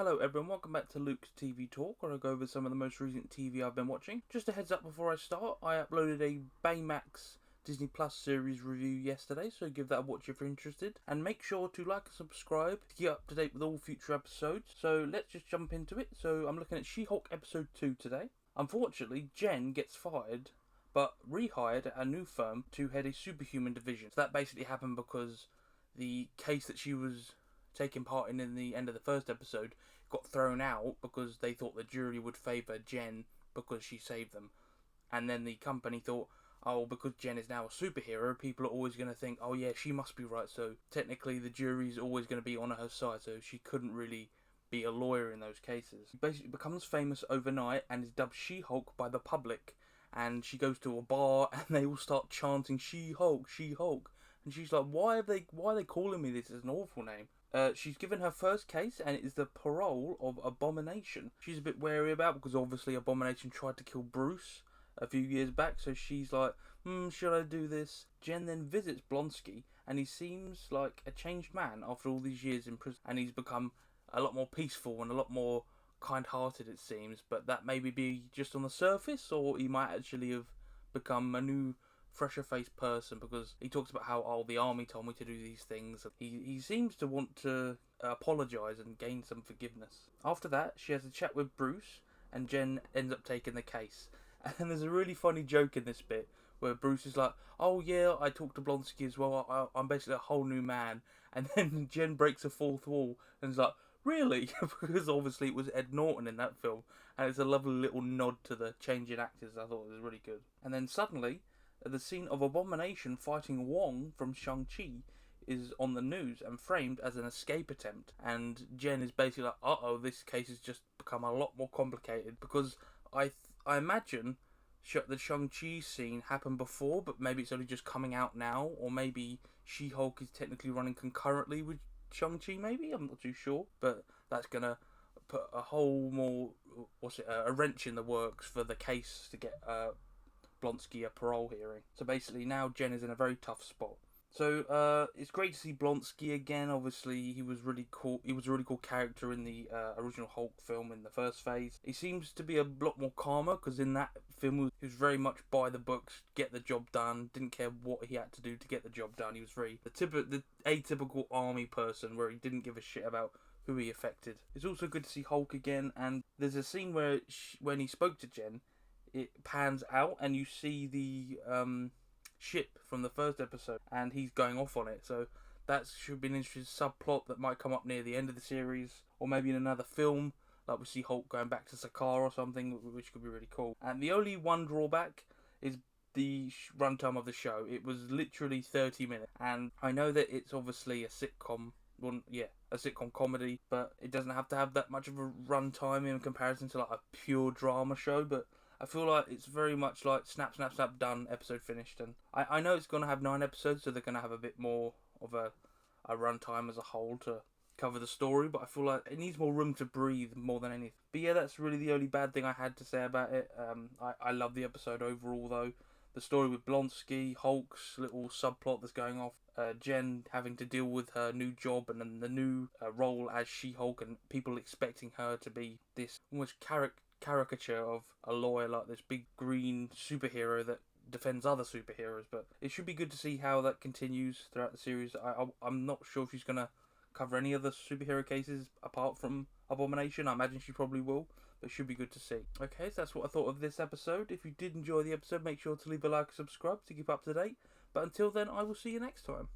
Hello everyone, welcome back to Luke's TV Talk, where I go over some of the most recent TV I've been watching. Just a heads up before I start, I uploaded a Baymax Disney Plus series review yesterday, so give that a watch if you're interested. And make sure to like and subscribe to keep up to date with all future episodes. So let's just jump into it. So I'm looking at She-Hulk episode 2 today. Unfortunately, Jen gets fired, but rehired at a new firm to head a superhuman division. So that basically happened because the case that she was taking part in the end of the first episode got thrown out because they thought the jury would favour Jen because she saved them. And then the company thought, oh, because Jen is now a superhero, people are always going to think, oh yeah, she must be right. So technically the jury's always going to be on her side, so she couldn't really be a lawyer in those cases. She basically becomes famous overnight and is dubbed She-Hulk by the public. And she goes to a bar and they all start chanting, She-Hulk, She-Hulk. And she's like, why are they calling me this? It's an awful name. She's given her first case, and it is the parole of Abomination. She's a bit wary about because obviously Abomination tried to kill Bruce a few years back, so she's like, should I do this? Jen then visits Blonsky, and he seems like a changed man after all these years in prison, and he's become a lot more peaceful and a lot more kind-hearted, it seems, but that maybe be just on the surface, or he might actually have become a new fresher faced person, because he talks about how, oh, the army told me to do these things. He seems to want to apologise and gain some forgiveness. After that, she has a chat with Bruce, and Jen ends up taking the case. And there's a really funny joke in this bit where Bruce is like, oh yeah, I talked to Blonsky as well, I'm basically a whole new man. And then Jen breaks a fourth wall and is like, really? Because obviously it was Ed Norton in that film, and it's a lovely little nod to the change in actors. I thought it was really good. And then suddenly, the scene of Abomination fighting Wong from Shang-Chi is on the news and framed as an escape attempt. And Jen is basically like, uh-oh, this case has just become a lot more complicated, because I imagine the Shang-Chi scene happened before, but maybe it's only just coming out now, or maybe She-Hulk is technically running concurrently with Shang-Chi, maybe? I'm not too sure, but that's going to put a whole more, a wrench in the works for the case to get Blonsky a parole hearing. So basically now Jen is in a very tough spot. So it's great to see Blonsky again. Obviously, he was really cool. He was a really cool character in the original Hulk film in the first phase. He seems to be a lot more calmer, because in that film he was very much by the books, get the job done. Didn't care what he had to do to get the job done. He was very the atypical army person, where he didn't give a shit about who he affected. It's also good to see Hulk again, and there's a scene where when he spoke to Jen, it pans out and you see the ship from the first episode, and he's going off on it. So that should be an interesting subplot that might come up near the end of the series, or maybe in another film, like we see Hulk going back to Sakaar or something, which could be really cool. And the only one drawback is the runtime of the show. It was literally 30 minutes, and I know that it's obviously a sitcom. Well, yeah, a sitcom comedy, but it doesn't have to have that much of a runtime in comparison to like a pure drama show. But I feel like it's very much like snap, snap, snap, done, episode finished. And I know it's going to have 9 episodes, so they're going to have a bit more of a runtime as a whole to cover the story, but I feel like it needs more room to breathe more than anything. But yeah, that's really the only bad thing I had to say about it. I love the episode overall, though. The story with Blonsky, Hulk's little subplot that's going off, Jen having to deal with her new job and then the new role as She-Hulk, and people expecting her to be this almost caricature of a lawyer, like this big green superhero that defends other superheroes. But it should be good to see how that continues throughout the series. I'm not sure if she's going to cover any other superhero cases apart from Abomination. I imagine she probably will, but it should be good to see. Okay, so that's what I thought of this episode. If you did enjoy the episode, make sure to leave a like and subscribe to keep up to date. But until then, I will see you next time.